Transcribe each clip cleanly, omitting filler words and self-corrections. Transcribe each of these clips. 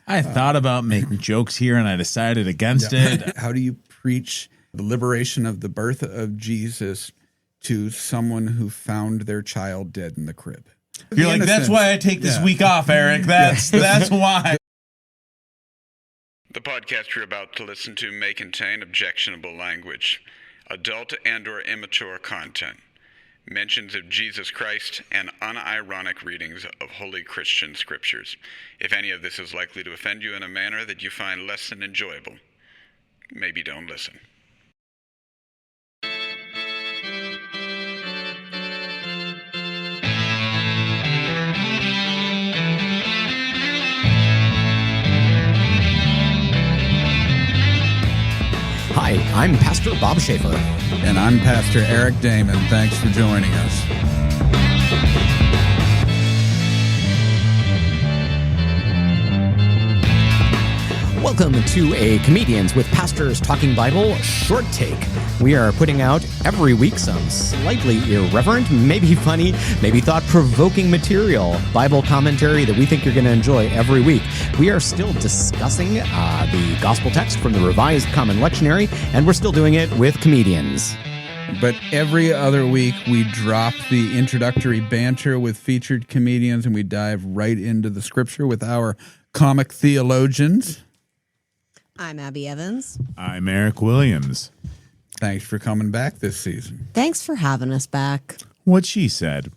I thought about making jokes here, and I decided against it. How do you preach the liberation of the birth of Jesus to someone who found their child dead in the crib? You're like, that's why I take this week off, Eric. That's why. The podcast you're about to listen to may contain objectionable language, adult and or immature content, mentions of Jesus Christ, and unironic readings of holy Christian scriptures. If any of this is likely to offend you in a manner that you find less than enjoyable, maybe don't listen. Hi, I'm Pastor Bob Schaefer. And I'm Pastor Eric Damon. Thanks for joining us. Welcome to a Comedians with Pastors Talking Bible short take. We are putting out every week some slightly irreverent, maybe funny, maybe thought-provoking material, Bible commentary that we think you're going to enjoy every week. We are still discussing the gospel text from the Revised Common Lectionary, and we're still doing it with comedians. But every other week, we drop the introductory banter with featured comedians, and we dive right into the scripture with our comic theologians. I'm Abby Evans. I'm Erick Williams. Thanks for coming back this season. Thanks for having us back. What she said.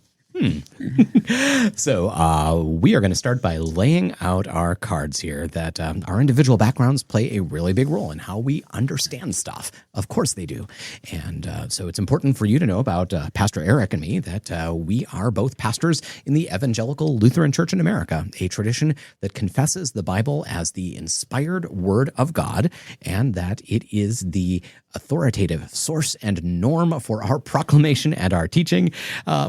So we are going to start by laying out our cards here that our individual backgrounds play a really big role in how we understand stuff. Of course they do. And so it's important for you to know about Pastor Eric and me that we are both pastors in the Evangelical Lutheran Church in America, a tradition that confesses the Bible as the inspired Word of God, and that it is the authoritative source and norm for our proclamation and our teaching,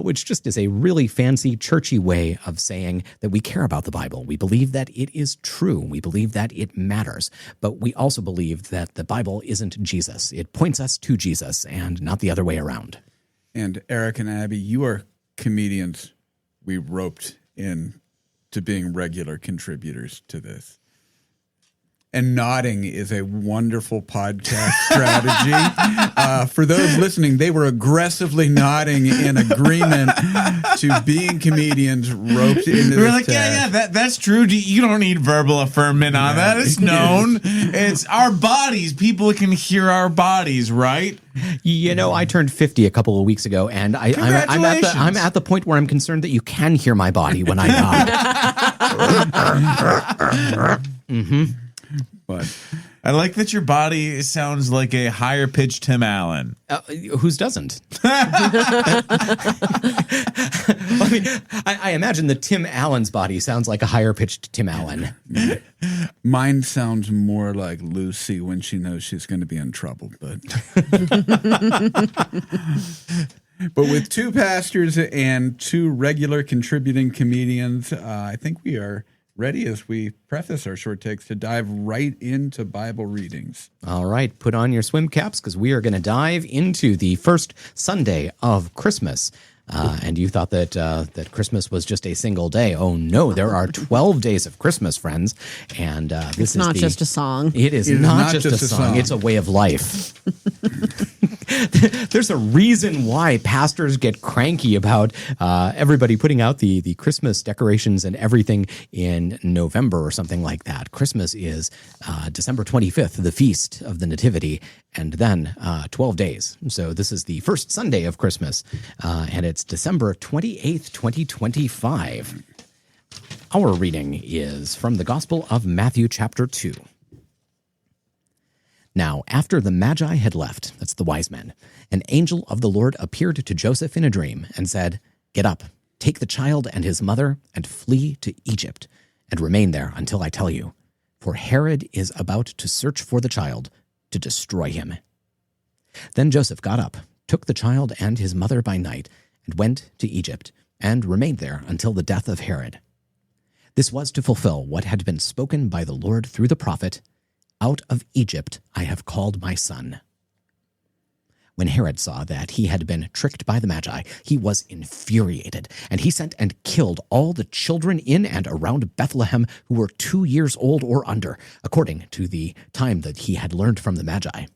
which just is a really fancy, churchy way of saying that we care about the Bible. We believe that it is true. We believe that it matters. But we also believe that the Bible isn't Jesus. It points us to Jesus and not the other way around. And Eric and Abby, you are comedians we roped in to being regular contributors to this. And nodding is a wonderful podcast strategy. For those listening, they were aggressively nodding in agreement to being comedians roped into We're this like, task. that's true. You don't need verbal affirmation on that. It's known. It's our bodies. People can hear our bodies, right? You know, I turned 50 a couple of weeks ago, and I'm at the point where I'm concerned that you can hear my body when I nod. Mm-hmm. But I like that your body sounds like a higher pitched Tim Allen. Whose doesn't? I imagine that Tim Allen's body sounds like a higher pitched Tim Allen. mine sounds more like Lucy when she knows she's going to be in trouble. But with two pastors and two regular contributing comedians, I think we are ready as we preface our short takes to dive right into Bible readings. All right, put on your swim caps because we are going to dive into the first Sunday of Christmas. And you thought that Christmas was just a single day. Oh, no, there are 12 days of Christmas, friends. And it's not just a song. It is not just a song. It's a way of life. There's a reason why pastors get cranky about everybody putting out the Christmas decorations and everything in November or something like that. Christmas is December 25th, the Feast of the Nativity, and then 12 days. So this is the first Sunday of Christmas, and it's December 28th, 2025. Our reading is from the Gospel of Matthew, chapter 2. Now, after the magi had left, that's the wise men, an angel of the Lord appeared to Joseph in a dream and said, "Get up, take the child and his mother, and flee to Egypt, and remain there until I tell you. For Herod is about to search for the child to destroy him." Then Joseph got up, took the child and his mother by night, and went to Egypt, and remained there until the death of Herod. This was to fulfill what had been spoken by the Lord through the prophet, "Out of Egypt I have called my son." When Herod saw that he had been tricked by the Magi, he was infuriated, and he sent and killed all the children in and around Bethlehem who were 2 years old or under, according to the time that he had learned from the Magi.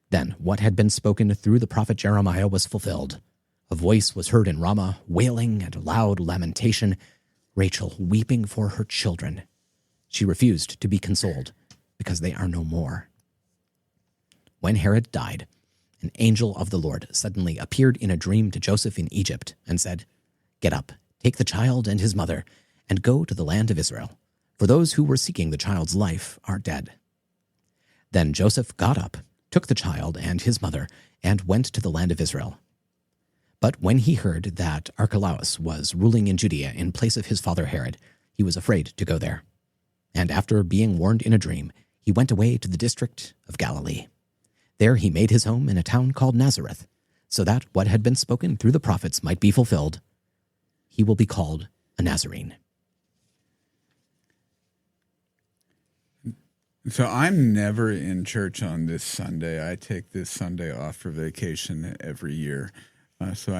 Then what had been spoken through the prophet Jeremiah was fulfilled. A voice was heard in Ramah, wailing and loud lamentation, Rachel weeping for her children. She refused to be consoled, because they are no more. When Herod died, an angel of the Lord suddenly appeared in a dream to Joseph in Egypt and said, "Get up, take the child and his mother, and go to the land of Israel, for those who were seeking the child's life are dead." Then Joseph got up, took the child and his mother, and went to the land of Israel. But when he heard that Archelaus was ruling in Judea in place of his father Herod, he was afraid to go there. And after being warned in a dream, he went away to the district of Galilee. There he made his home in a town called Nazareth, so that what had been spoken through the prophets might be fulfilled. He will be called a Nazarene. So I'm never in church on this Sunday. I take this Sunday off for vacation every year. So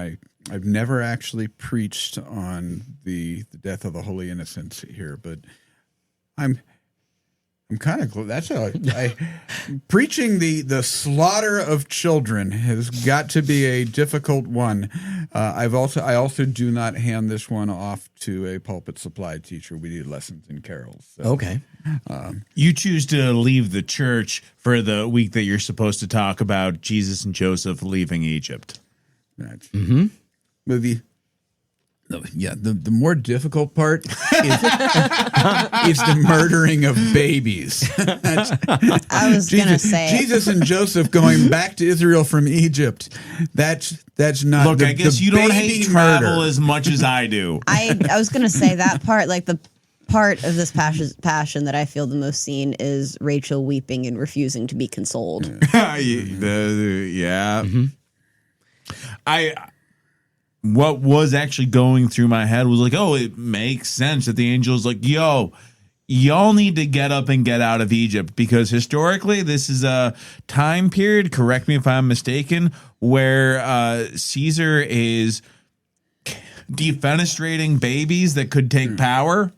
I've never actually preached on the death of the Holy Innocents here, but I'm kind of preaching the slaughter of children has got to be a difficult one. I also do not hand this one off to a pulpit supply teacher. We do lessons and carols. So, Okay. You choose to leave the church for the week that you're supposed to talk about Jesus and Joseph leaving Egypt. That's the more difficult part is the murdering of babies. I was going to say Jesus and Joseph going back to Israel from Egypt. That's not. Look, I guess you don't hate travel as much as I do. I was going to say that part, like the part of this passion that I feel the most seen is Rachel weeping and refusing to be consoled. Yeah. What was actually going through my head was like, oh, it makes sense that the angel's like, yo, y'all need to get up and get out of Egypt, because historically this is a time period, correct me if I'm mistaken, where Caesar is defenestrating babies that could take power.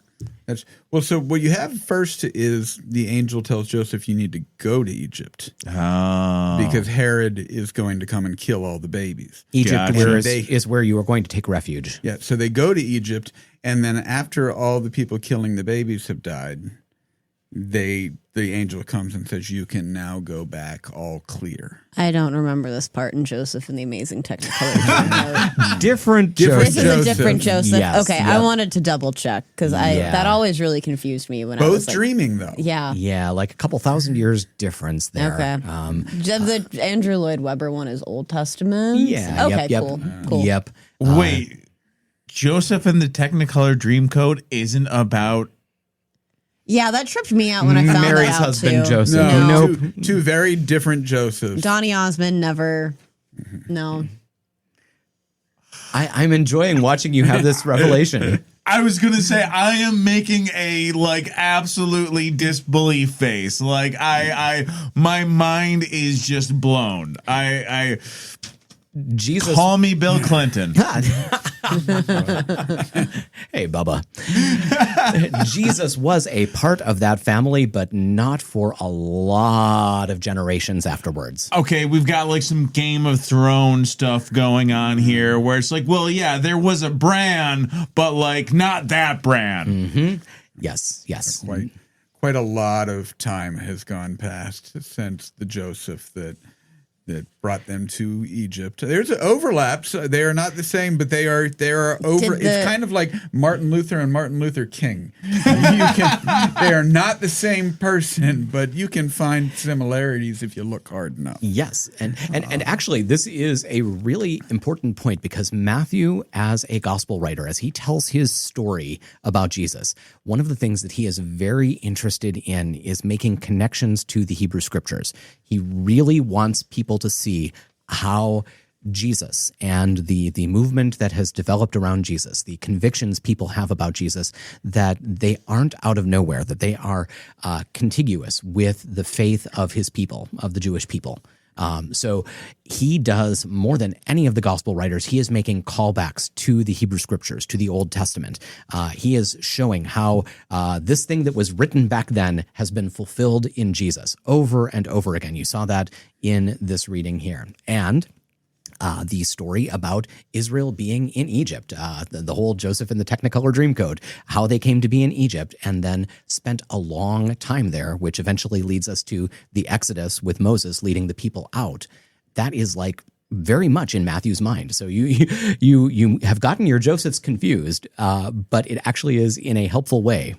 So what you have first is the angel tells Joseph you need to go to Egypt because Herod is going to come and kill all the babies. Egypt is where you are going to take refuge. Yeah, so they go to Egypt, and then after all the people killing the babies have died, the angel comes and says, you can now go back all clear. I don't remember this part in Joseph and the Amazing Technicolor. Different This is a different Joseph. Yes, okay, yep. I wanted to double check because that always really confused me when I was both dreaming though. Yeah, like a couple thousand years difference there. Okay. The Andrew Lloyd Webber one is Old Testament. Yeah. Okay. Yep. Cool. Yep. Wait, Joseph and the Technicolor Dreamcoat isn't about. Yeah, that tripped me out when I found Mary's that out husband, too. Joseph. No. Nope. Two very different Josephs. Donny Osmond never. No. I'm enjoying watching you have this revelation. I was gonna say I am making a absolutely disbelief face. Like my mind is just blown. Jesus, Call me Bill Clinton. Hey, Bubba. Jesus was a part of that family, but not for a lot of generations afterwards. Okay, we've got some Game of Thrones stuff going on here where it's like, well, yeah, there was a Bran, but not that Bran. Mm-hmm. Yes. Quite a lot of time has gone past since the Joseph that brought them to Egypt. There's overlaps. They are not the same, but they are over. It's kind of like Martin Luther and Martin Luther King. They are not the same person, but you can find similarities if you look hard enough. Yes, and actually, this is a really important point because Matthew, as a gospel writer, as he tells his story about Jesus, one of the things that he is very interested in is making connections to the Hebrew Scriptures. He really wants people to see how Jesus and the movement that has developed around Jesus, the convictions people have about Jesus, that they aren't out of nowhere, that they are contiguous with the faith of his people, of the Jewish people. So he does more than any of the gospel writers. He is making callbacks to the Hebrew scriptures, to the Old Testament. He is showing how this thing that was written back then has been fulfilled in Jesus over and over again. You saw that in this reading here. And the story about Israel being in Egypt, the whole Joseph and the Technicolor Dreamcoat, how they came to be in Egypt and then spent a long time there, which eventually leads us to the Exodus with Moses leading the people out. That is like very much in Matthew's mind. So you have gotten your Josephs confused, but it actually is in a helpful way.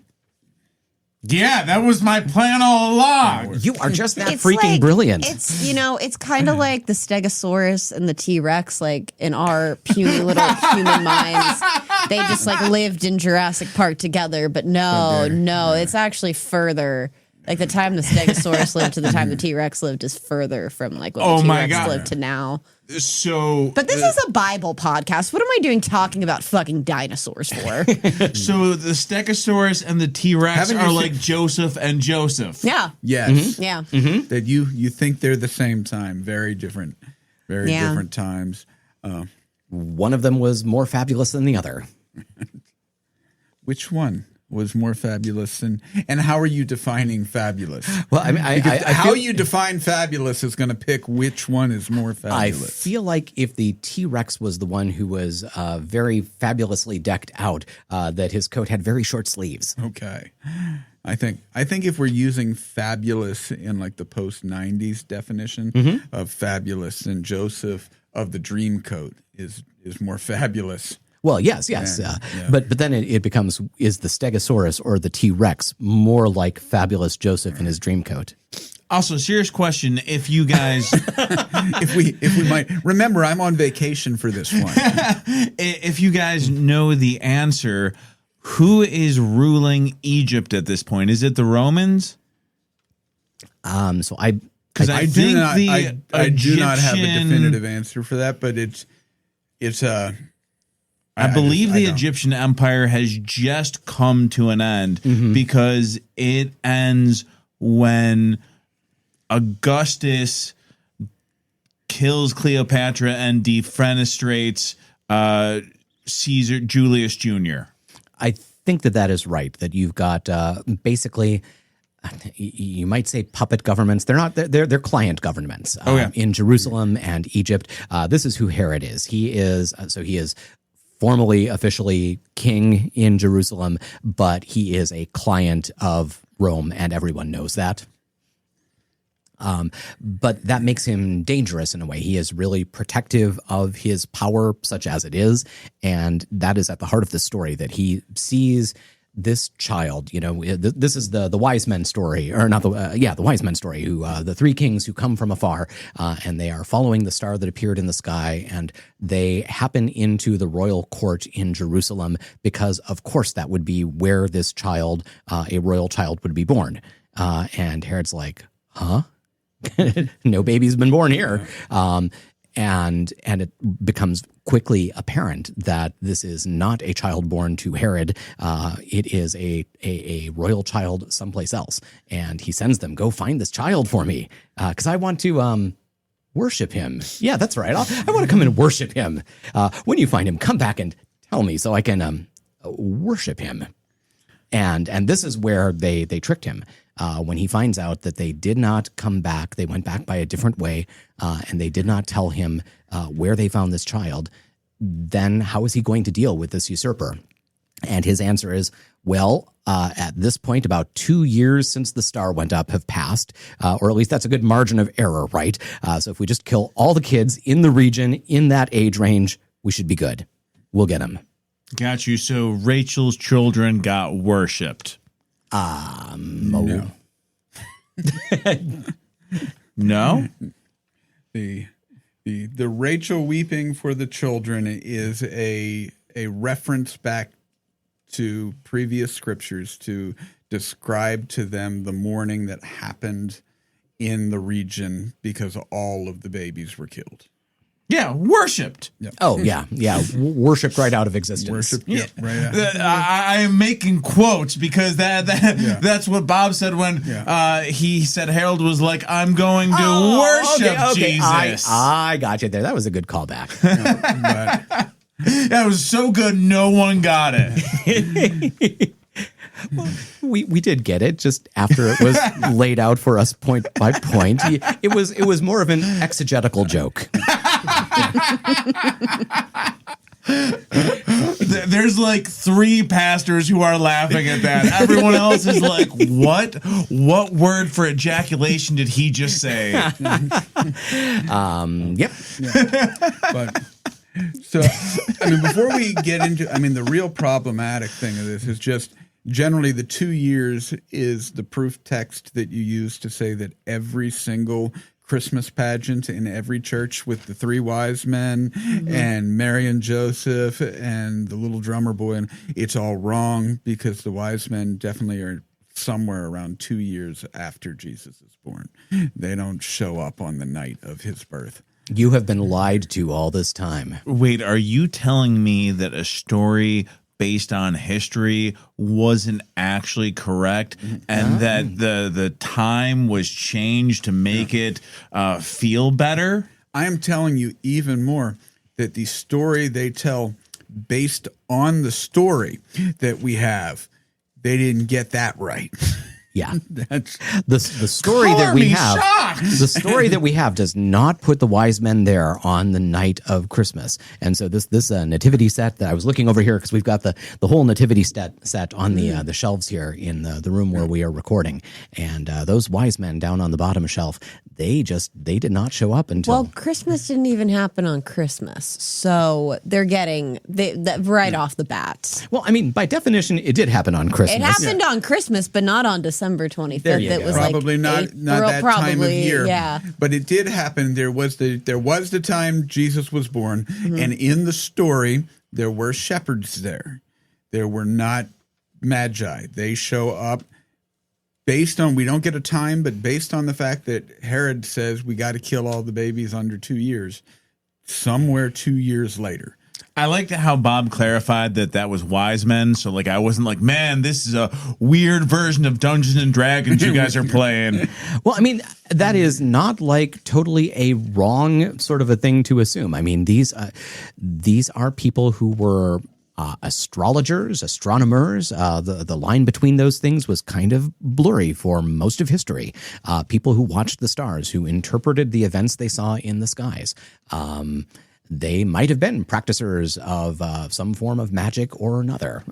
Yeah, that was my plan all along. You are just that It's freaking like- brilliant. It's, it's kind of like the Stegosaurus and the T-Rex, like in our puny little human minds. They just like lived in Jurassic Park together, but no, it's actually further. Like the time the Stegosaurus lived to the time the T-Rex lived is further from like when the T-Rex lived to now. So, But this is a Bible podcast. What am I doing talking about fucking dinosaurs for? so the Stegosaurus and the T-Rex Haven't you are seen- like Joseph and Joseph. Yeah. Yes. Yeah. That you think they're the same time. Very different times. One of them was more fabulous than the other. Which one was more fabulous, and how are you defining fabulous? Well, I mean, How you define fabulous is going to pick which one is more I fabulous. feel like if the T-Rex was the one who was very fabulously decked out, that his coat had very short sleeves. Okay. I think if we're using fabulous in like the post-90s definition of fabulous, then Joseph of the Dreamcoat is more fabulous. Well, yes. Yeah. But then it becomes, is the Stegosaurus or the T-Rex more like fabulous Joseph in his dreamcoat? Also, serious question: if you guys, if we might remember, I'm on vacation for this one. if you guys know the answer, who is ruling Egypt at this point? Is it the Romans? So I Because I think I do not have a definitive answer for that, but it's I believe the don't. Egyptian Empire has just come to an end because it ends when Augustus kills Cleopatra and defenestrates Caesar Julius Jr. I think that is right, that you've got basically, you might say puppet governments. They're not, they're client governments in Jerusalem and Egypt. This is who Herod is. He is formally, officially king in Jerusalem, but he is a client of Rome, and everyone knows that. But that makes him dangerous in a way. He is really protective of his power, such as it is, and that is at the heart of the story, that he sees this child. This is the wise men story, or not the wise men story, who the three kings who come from afar, and they are following the star that appeared in the sky, and they happen into the royal court in Jerusalem because, of course, that would be where this child, a royal child, would be born. And Herod's like, huh? No baby's been born here. And it becomes quickly apparent that this is not a child born to Herod. It is a royal child someplace else. And he sends them, go find this child for me, because I want to worship him. Yeah, that's right. I want to come and worship him. When you find him, come back and tell me so I can worship him. And this is where they tricked him. When he finds out that they did not come back, they went back by a different way, and they did not tell him where they found this child, then how is he going to deal with this usurper? And his answer is, well, at this point, about 2 years since the star went up have passed, or at least that's a good margin of error, right? So if we just kill all the kids in the region in that age range, we should be good. We'll get them. Got you. So Rachel's children got worshipped. No. No? The Rachel weeping for the children is a reference back to previous scriptures to describe to them the mourning that happened in the region because all of the babies were killed. Yeah, worshipped. Oh, yeah. Worshipped right out of existence. Worship. Yeah. Right. I am making quotes because that's what Bob said when he said Harold was like, I'm going to worship Jesus. I got you there. That was a good callback. That was so good, no one got it. We did get it just after it was laid out for us point by point. It was more of an exegetical joke. There's like 3 pastors who are laughing at that. Everyone else is like, what? What word for ejaculation did he just say? Yep. But so, I mean, before we get into, the real problematic thing of this is just generally the 2 years is the proof text that you use to say that every single Christmas pageant in every church with the 3 wise men and Mary and Joseph and the little drummer boy, and it's all wrong because the wise men definitely are somewhere around 2 years after Jesus is born. They don't show up on the night of his birth. You have been lied to all this time. Wait, are you telling me that a story based on history wasn't actually correct and that the time was changed to make it feel better? I am telling you even more that the story they tell based on the story that we have, they didn't get that right. Yeah. That's the story that we have. The story that we have does not put the wise men there on the night of Christmas. And so this nativity set that I was looking over here, because we've got the whole nativity set on the shelves here in the room where we are recording. And those wise men down on the bottom shelf, they did not show up until... Well, Christmas didn't even happen on Christmas. So they're getting that right off the bat. Well, by definition, it did happen on Christmas. It happened on Christmas, but not on December 25th. It was probably not that time of year. Yeah. But it did happen. There was the time Jesus was born, and in the story there were shepherds there. There were not magi. They show up based on, we don't get a time, but based on the fact that Herod says we got to kill all the babies under 2 years, somewhere 2 years later. I liked how Bob clarified that was wise men. So I wasn't like, man, this is a weird version of Dungeons and Dragons you guys are playing. Well, that is not totally a wrong sort of a thing to assume. These are people who were astrologers, astronomers. The line between those things was kind of blurry for most of history. People who watched the stars, who interpreted the events they saw in the skies. They might have been practicers of some form of magic or another.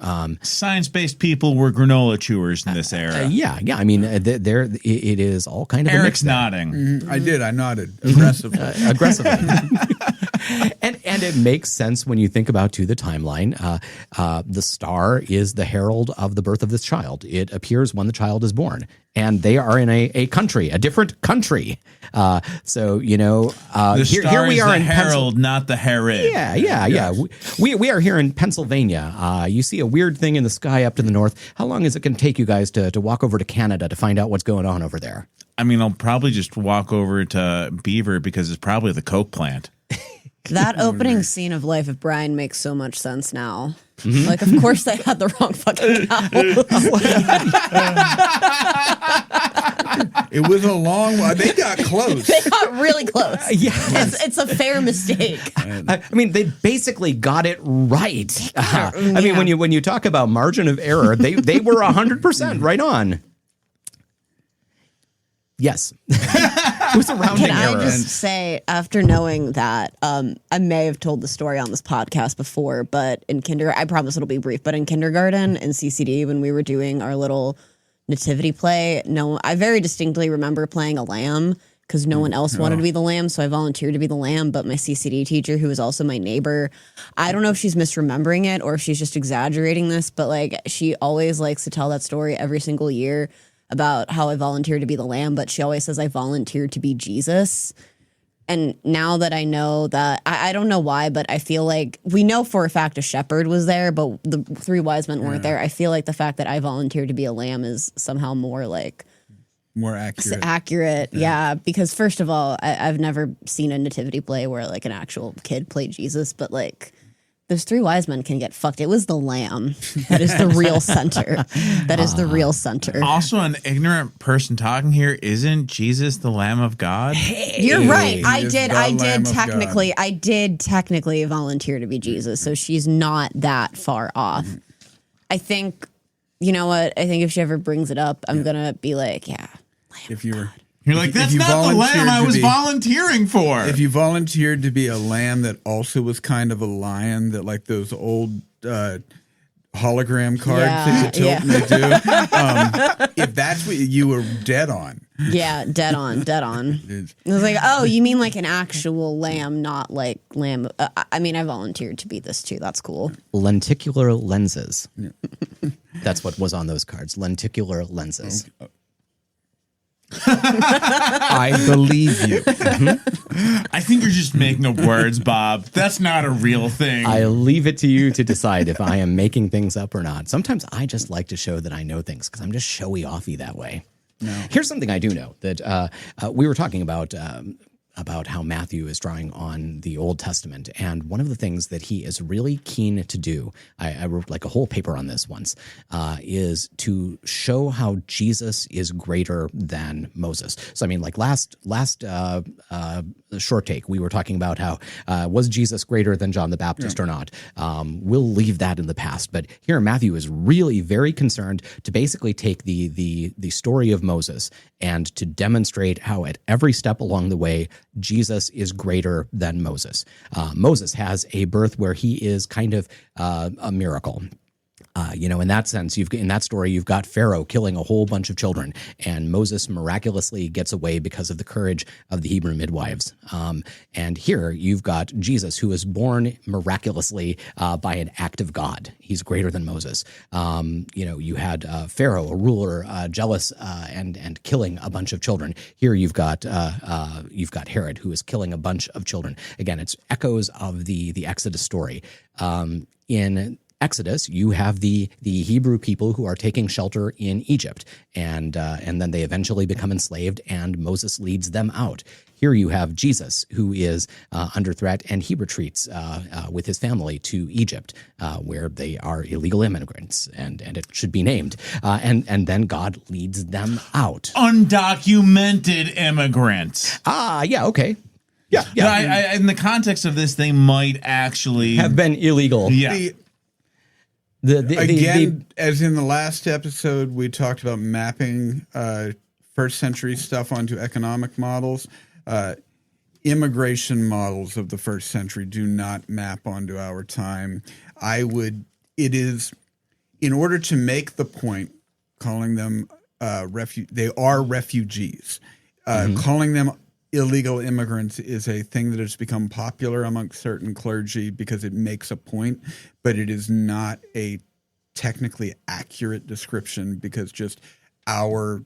Science-based people were granola chewers in this era. Yeah. It is all kind of Eric's a mix nodding. I nodded aggressively. And it makes sense when you think about the timeline. The star is the herald of the birth of this child. It appears when the child is born. And they are in a country, a different country. The here we are the in herald, not the Herod. Yeah. We are here in Pennsylvania. You see a weird thing in the sky up to the north. How long is it going to take you guys to walk over to Canada to find out what's going on over there? I'll probably just walk over to Beaver because it's probably the Coke plant. That opening scene of Life of Brian makes so much sense now. Of course they had the wrong fucking cow. It was a long while. They got close. They got really close. Yes. It's a fair mistake. They basically got it right. When you talk about margin of error, they were 100% right on. Yes. It was a rounding error. Can I just say, after knowing that, I may have told the story on this podcast before, but in kindergarten, I promise it'll be brief, but in kindergarten and CCD, when we were doing our little nativity play, I very distinctly remember playing a lamb because no one else wanted to be the lamb, so I volunteered to be the lamb, but my CCD teacher, who was also my neighbor, I don't know if she's misremembering it or if she's just exaggerating this, but she always likes to tell that story every single year about how I volunteered to be the lamb, but she always says I volunteered to be Jesus. And now that I know that, I don't know why, but I feel like we know for a fact a shepherd was there, but the 3 wise men weren't there. I feel like the fact that I volunteered to be a lamb is somehow more More accurate. Accurate, yeah. Because first of all, I've never seen a nativity play where like an actual kid played Jesus, but like those three wise men can get fucked. It was the lamb that is the real center. That is the real center. Also, an ignorant person talking here, isn't Jesus the Lamb of God? You're right. He I is did the Lamb of technically volunteer to be Jesus, so she's not that far off. I think, you know what? I think if she ever brings it up, I'm gonna be like, yeah. If you were, You're like, that's you not the lamb I volunteered to was be- volunteering for. if you volunteered to be a lamb that also was kind of a lion, that like those old hologram cards that you tilt and they do, if that's what you were dead on. Yeah, dead on. It's- I was like, oh, you mean like an actual lamb, not like lamb. I mean, I volunteered to be this too. That's cool. Lenticular lenses. That's what was on those cards. Lenticular lenses. I believe you. I think you're just making up words, Bob. That's not a real thing. I leave it to you to decide if I am making things up or not. Sometimes I just like to show that I know things because I'm just showy offy that way. No. Here's something I do know that we were talking about how Matthew is drawing on the Old Testament. And one of the things that he is really keen to do, I wrote like a whole paper on this once, is to show how Jesus is greater than Moses. So, I mean, like last short take, we were talking about how was Jesus greater than John the Baptist or not? We'll leave that in the past. But here Matthew is really very concerned to basically take the story of Moses and to demonstrate how at every step along the way, Jesus is greater than Moses. Moses has a birth where he is kind of a miracle. In that sense, in that story, you've got Pharaoh killing a whole bunch of children, and Moses miraculously gets away because of the courage of the Hebrew midwives. And here you've got Jesus, who is born miraculously by an act of God. He's greater than Moses. You had Pharaoh, a ruler, jealous and killing a bunch of children. Here you've got Herod, who is killing a bunch of children. Again, it's echoes of the Exodus story. In Exodus, you have the Hebrew people who are taking shelter in Egypt, and then they eventually become enslaved, and Moses leads them out. Here you have Jesus, who is under threat, and he retreats with his family to Egypt, where they are illegal immigrants, and it should be named. And then God leads them out. Undocumented immigrants. Yeah, okay. Yeah. I, in the context of this, they might actually Have been illegal. Yeah. As in the last episode, we talked about mapping first century stuff onto economic models. Immigration models of the first century do not map onto our time. In order to make the point, calling them they are refugees. Calling them illegal immigrants is a thing that has become popular amongst certain clergy because it makes a point, but it is not a technically accurate description because just our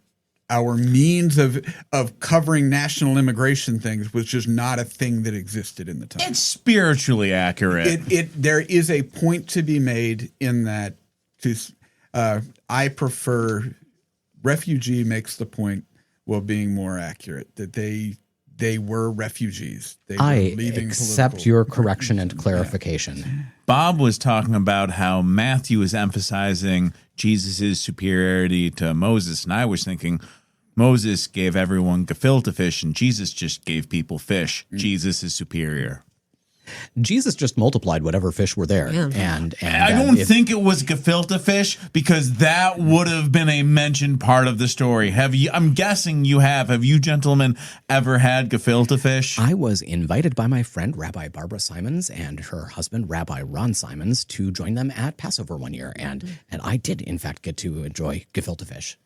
means of covering national immigration things was just not a thing that existed in the time. It's spiritually accurate. There is a point to be made in that. I prefer refugee makes the point while being more accurate that they were refugees. They were leaving accept your correction and clarification. Yeah. Bob was talking about how Matthew is emphasizing Jesus' superiority to Moses, and I was thinking Moses gave everyone gefilte fish, and Jesus just gave people fish. Jesus is superior. Jesus just multiplied whatever fish were there. Yeah. And I don't think it was gefilte fish because that would have been a mentioned part of the story. I'm guessing you have. Have you gentlemen ever had gefilte fish? I was invited by my friend Rabbi Barbara Simons and her husband Rabbi Ron Simons to join them at Passover one year, and I did in fact get to enjoy gefilte fish.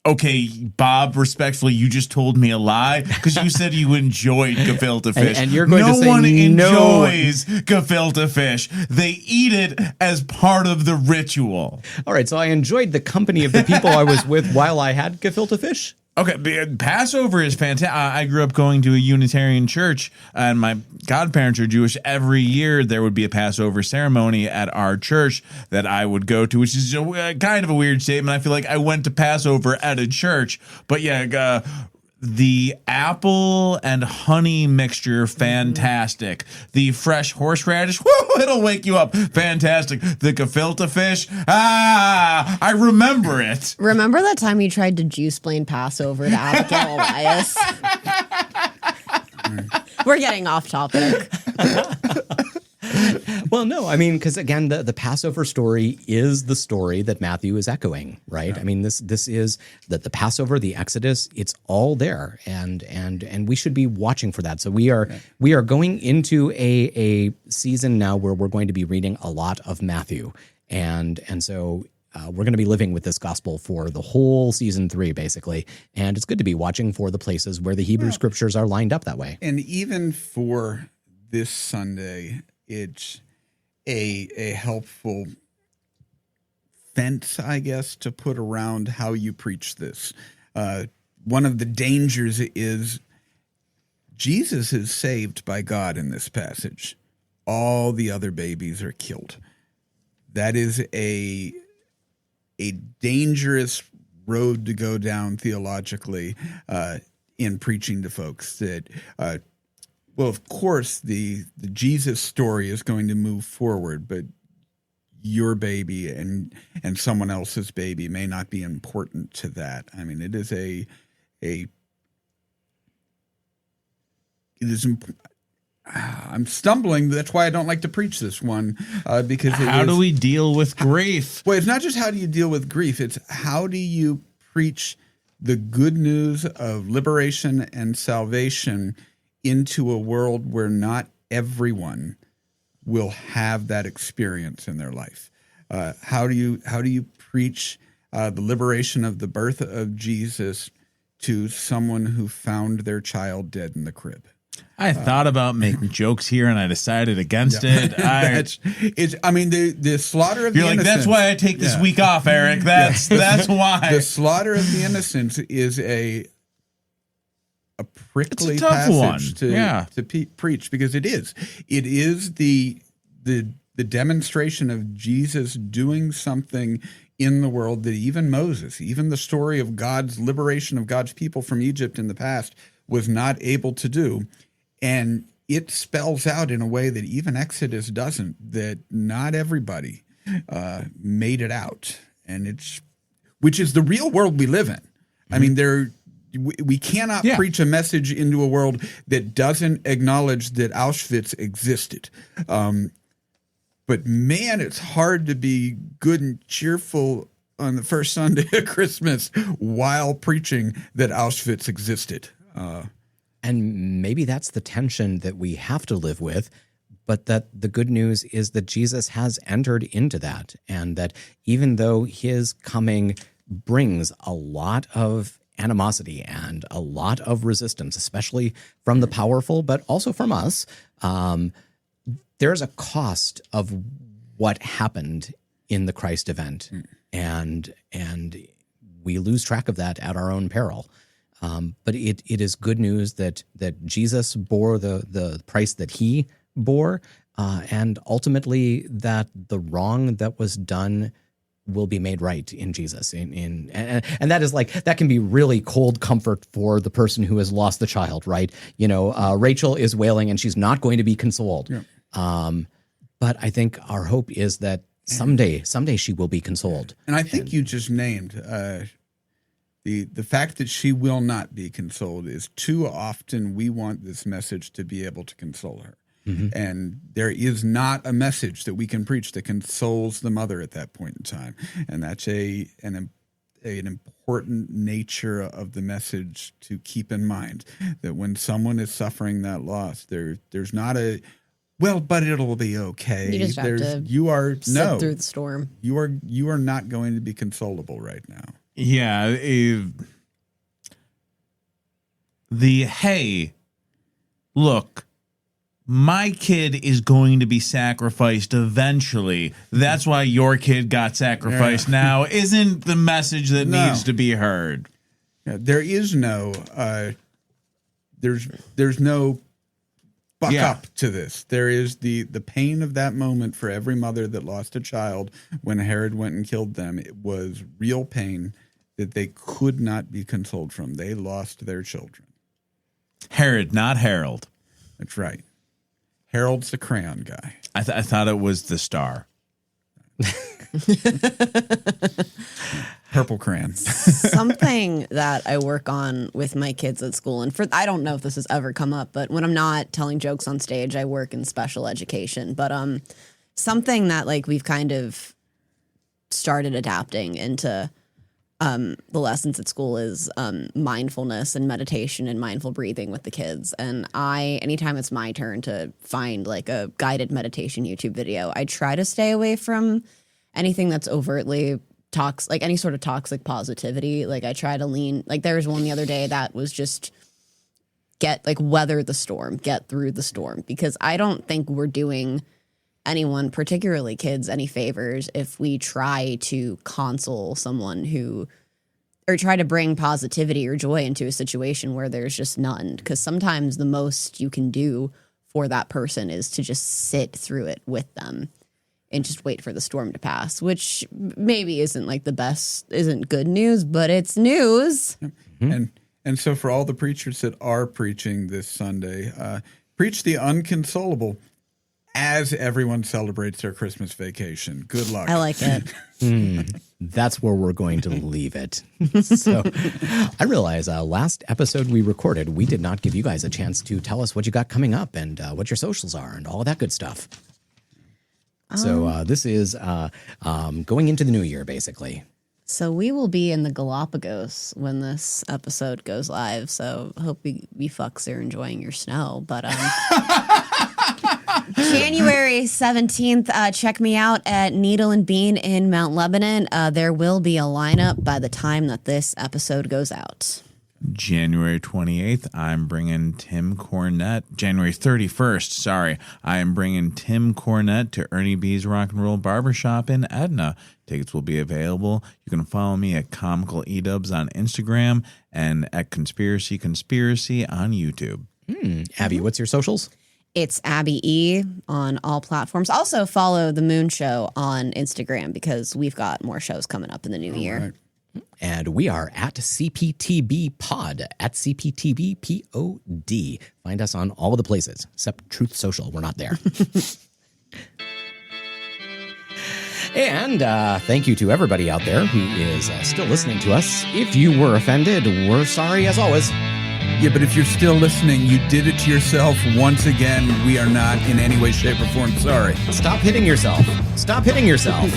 Okay, Bob, respectfully, you just told me a lie because you said you enjoyed gefilte fish. And you're going to say no one enjoys gefilte fish. They eat it as part of the ritual. All right, so I enjoyed the company of the people I was with while I had gefilte fish. Okay, Passover is fantastic. I grew up going to a Unitarian church, and my godparents are Jewish. Every year there would be a Passover ceremony at our church that I would go to, which is kind of a weird statement. I feel like I went to Passover at a church, but yeah, the apple and honey mixture, fantastic. The fresh horseradish, whoo, it'll wake you up, fantastic. The gefilte fish, I remember it. Remember that time you tried to juice-plain Passover to Abigail Elias? We're getting off topic. Well, no, I mean, because again, the Passover story is the story that Matthew is echoing, right? I mean, this is that the Passover, the Exodus, it's all there, and we should be watching for that. So we are going into a season now where we're going to be reading a lot of Matthew, and so we're going to be living with this gospel for the whole season 3, basically. And it's good to be watching for the places where the Hebrew scriptures are lined up that way. And even for this Sunday, it's a helpful fence, I guess, to put around how you preach this. One of the dangers is Jesus is saved by God in this passage. All the other babies are killed. That is a dangerous road to go down theologically in preaching to folks that well, of course, the Jesus story is going to move forward, but your baby and someone else's baby may not be important to that. I mean, it is I'm stumbling. That's why I don't like to preach this one because how do we deal with grief? Well, it's not just how do you deal with grief. It's how do you preach the good news of liberation and salvation into a world where not everyone will have that experience in their life. How do you preach the liberation of the birth of Jesus to someone who found their child dead in the crib? I thought about making jokes here, and I decided against it. I mean, the slaughter of the innocents. That's why I take this week off, Eric. That's why. The slaughter of the innocents is a prickly it's a tough passage one. to preach, because it is the demonstration of Jesus doing something in the world that even Moses, even the story of God's liberation of God's people from Egypt in the past, was not able to do. And it spells out in a way that even Exodus doesn't, that not everybody made it out, and which is the real world we live in. Mm-hmm. I mean, we cannot preach a message into a world that doesn't acknowledge that Auschwitz existed. But man, it's hard to be good and cheerful on the first Sunday of Christmas while preaching that Auschwitz existed. And maybe that's the tension that we have to live with, but that the good news is that Jesus has entered into that, and that even though his coming brings a lot of animosity and a lot of resistance, especially from the powerful, but also from us, there's a cost of what happened in the Christ event, and we lose track of that at our own peril. But it is good news that Jesus bore the price that he bore, and ultimately that the wrong that was done will be made right in Jesus. And that is that can be really cold comfort for the person who has lost the child, right? Rachel is wailing and she's not going to be consoled. Yeah. But I think our hope is that someday she will be consoled. And I think you just named the fact that she will not be consoled is too often we want this message to be able to console her. Mm-hmm. And there is not a message that we can preach that consoles the mother at that point in time. And that's an important nature of the message to keep in mind, that when someone is suffering that loss, there's not but it'll be okay. You just have to sit through the storm. You are not going to be consolable right now. Yeah. Hey, look, my kid is going to be sacrificed eventually. That's why your kid got sacrificed now isn't the message that needs to be heard. There is no there's no buck up to this. There is the pain of that moment for every mother that lost a child when Herod went and killed them. It was real pain that they could not be consoled from. They lost their children. Herod, not Harold. That's right. Harold's the crayon guy. I thought it was the star. Purple crayon. Something that I work on with my kids at school, and I don't know if this has ever come up, but when I'm not telling jokes on stage, I work in special education. But something that like we've kind of started adapting into the lessons at school is mindfulness and meditation and mindful breathing with the kids. And anytime it's my turn to find like a guided meditation YouTube video, I try to stay away from anything that's overtly toxic, like any sort of toxic positivity. Like I try to lean, like there was one the other day that was just weather the storm, get through the storm, because I don't think we're doing anyone, particularly kids, any favors if we try to console someone or try to bring positivity or joy into a situation where there's just none. Because sometimes the most you can do for that person is to just sit through it with them and just wait for the storm to pass, which maybe isn't like the best, isn't good news, but it's news. Mm-hmm. And so for all the preachers that are preaching this Sunday, preach the unconsolable as everyone celebrates their Christmas vacation. Good luck. I like it. That's where we're going to leave it. So I realize last episode we recorded, we did not give you guys a chance to tell us what you got coming up and what your socials are and all of that good stuff. So this is going into the new year, basically. So we will be in the Galapagos when this episode goes live. So hope you fucks are enjoying your snow. But January 17th, check me out at Needle and Bean in Mount Lebanon. There will be a lineup by the time that this episode goes out. January 28th, I'm bringing Tim Cornette. January 31st, sorry, I am bringing Tim Cornette to Ernie B's Rock and Roll Barbershop in Edna. Tickets will be available. You can follow me at Comical Edubs on Instagram and at Conspiracy on YouTube. Abby, what's your socials? It's Abby E on all platforms. Also follow The Moon Show on Instagram because we've got more shows coming up in the new year. Right. And we are at CPTB Pod, at CPTB POD. Find us on all of the places, except Truth Social. We're not there. And thank you to everybody out there who is still listening to us. If you were offended, we're sorry as always. Yeah, but if you're still listening, you did it to yourself. Once again, we are not in any way, shape, or form sorry. Stop hitting yourself. Stop hitting yourself.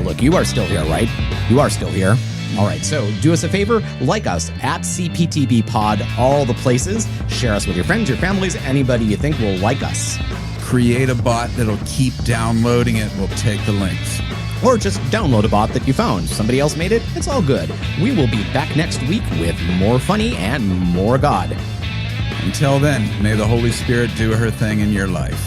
Look, you are still here, right? You are still here. All right, so do us a favor, like us at CPTB Pod, all the places. Share us with your friends, your families, anybody you think will like us. Create a bot that'll keep downloading it. We'll take the links. Or just download a bot that you found. Somebody else made it. It's all good. We will be back next week with more funny and more God. Until then, may the Holy Spirit do her thing in your life.